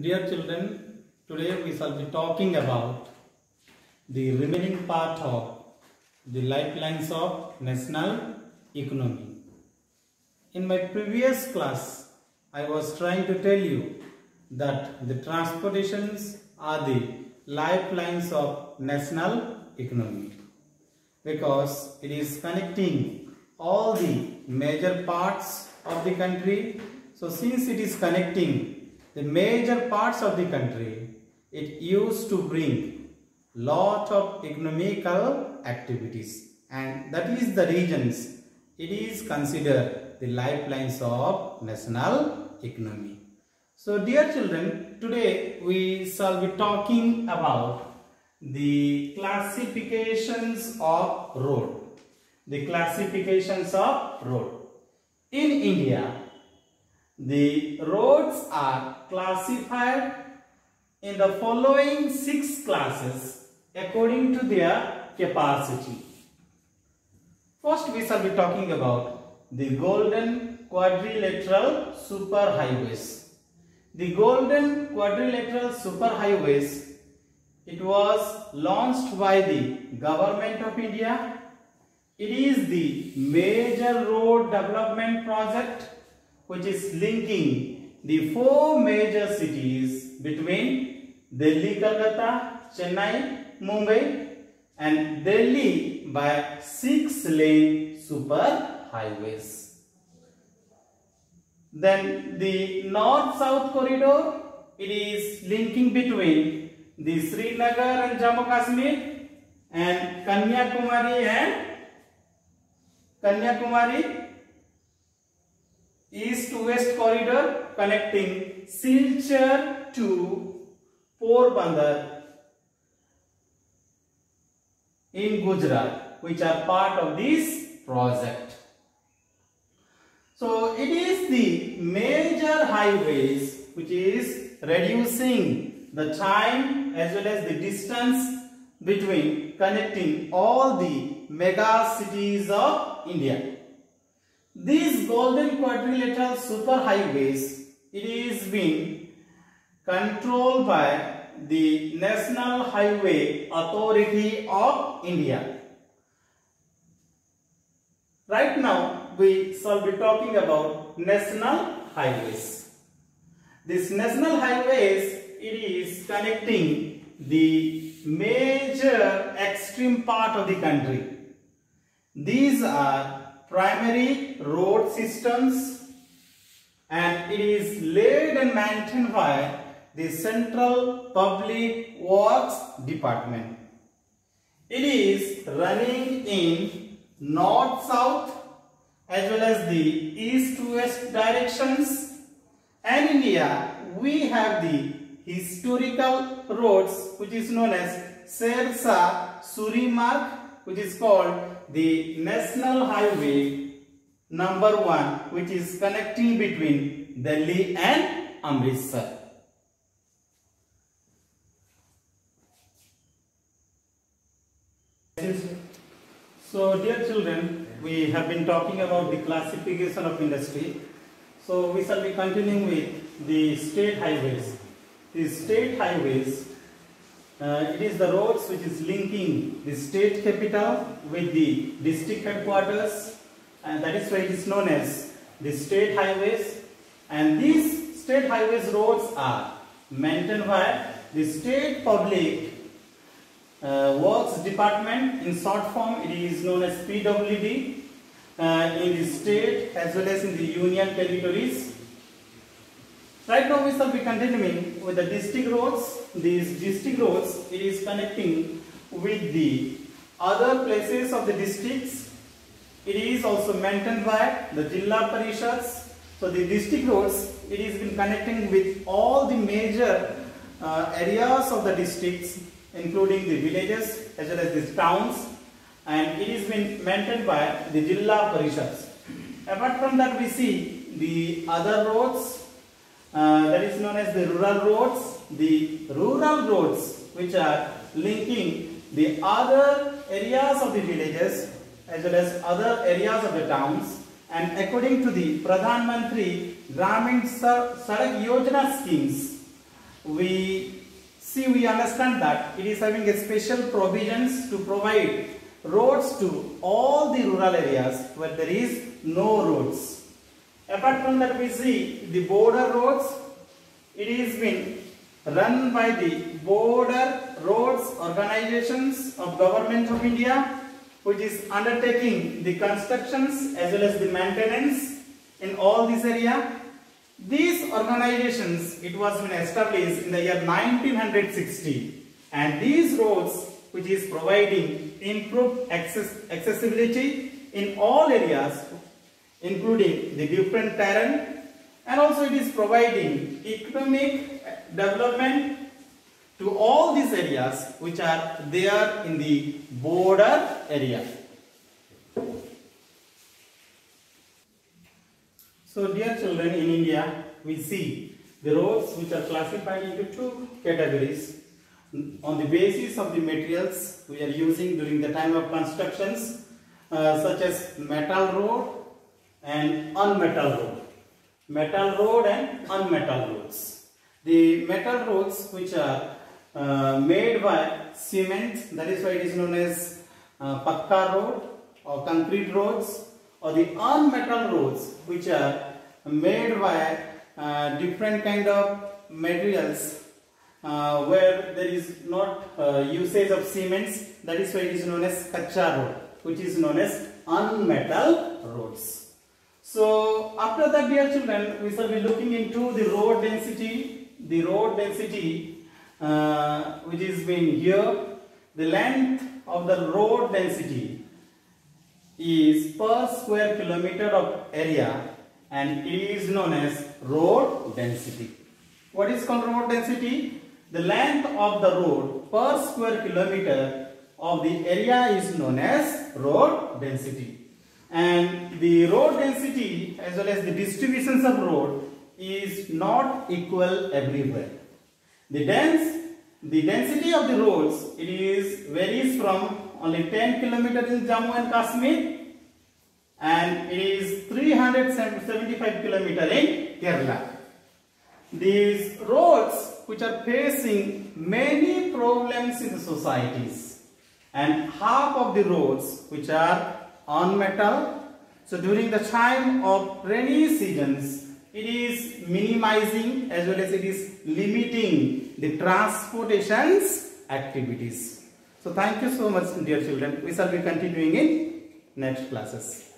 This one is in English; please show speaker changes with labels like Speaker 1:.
Speaker 1: Dear children, today we shall be talking about the remaining part of the lifelines of national economy. In my previous class, I was trying to tell you that the transportations are the lifelines of national economy because it is connecting all the major parts of the country. So since it is connecting the major parts of the country, it used to bring lot of economical activities, and that is the reasons it is considered the lifelines of national economy. So dear children, today we shall be talking about the classifications of road. The classifications of road. In India, the roads are classified in the following 6 classes according to their capacity. First, we shall be talking about the Golden Quadrilateral Superhighways. The Golden Quadrilateral Superhighways, it was launched by the Government of India. It is the major road development project which is linking the 4 major cities between Delhi, Kolkata, Chennai, Mumbai and Delhi by 6-lane superhighways. Then the north-south corridor, it is linking between the Srinagar and Jammu Kashmir and Kanyakumari east to west corridor connecting Silchar to Porbandar in Gujarat, which are part of this project. So it is the major highways which is reducing the time as well as the distance between connecting all the mega cities of India. These Golden Quadrilateral Superhighways, it is being controlled by the National Highway Authority of India. Right now, we shall be talking about national highways. This national highways, it is connecting the major extreme part of the country. These are primary road systems and it is laid and maintained by the Central Public Works Department. It is running in north-south as well as the east-west directions, and in India we have the historical roads which is known as Shershah Suri Marg, which is called the National Highway number 1, which is connecting between Delhi and Amritsar. So dear children, we have been talking about the classification of industry. So we shall be continuing with the state highways. The state highways, it is the roads which is linking the state capital with the district headquarters, and that is why it is known as the state highways. And these state highways roads are maintained by the State Public Works Department. In short form, it is known as PWD in the state as well as in the union territories. Right now we shall be continuing with the district roads. These district roads, it is connecting with the other places of the districts. It is also maintained by the Jilla Parishads. So the district roads, it is been connecting with all the major areas of the districts, including the villages as well as the towns, and it is been maintained by the Jilla Parishads. Apart from that, we see the other roads, that is known as the rural roads. The rural roads which are linking the other areas of the villages as well as other areas of the towns, and according to the Pradhan Mantri Gramin Sadak Yojana schemes, we understand that it is having a special provisions to provide roads to all the rural areas where there is no roads. Apart from that, we see the border roads. It is been run by the border roads organizations of Government of India, which is undertaking the constructions as well as the maintenance in all this area. These organizations, it was been established in the year 1960, and these roads, which is providing improved accessibility in all areas, including the different terrain, and also it is providing economic development to all these areas which are there in the border area. So dear children, in India we see the roads which are classified into two categories on the basis of the materials we are using during the time of constructions, such as metal road and unmetal road. Metal road and unmetal roads. The metal roads which are made by cement, that is why it is known as pakka road or concrete roads, or the unmetal roads which are made by different kind of materials where there is not usage of cements, that is why it is known as kacha road, which is known as unmetal roads. So after that, dear children, we shall be looking into the road density. The road density which is being here, the length of the road density is per square kilometer of area, and it is known as road density. What is called road density? The length of the road per square kilometer of the area is known as road density. And the road density as well as the distributions of road is not equal everywhere. The density of the roads, it is varies from only 10 kilometers in Jammu and Kashmir, and it is 375 kilometers in Kerala. These roads which are facing many problems in the societies, and half of the roads which are on metal. So during the time of rainy seasons, it is minimizing as well as it is limiting the transportation's activities. So thank you so much, dear children. We shall be continuing in next classes.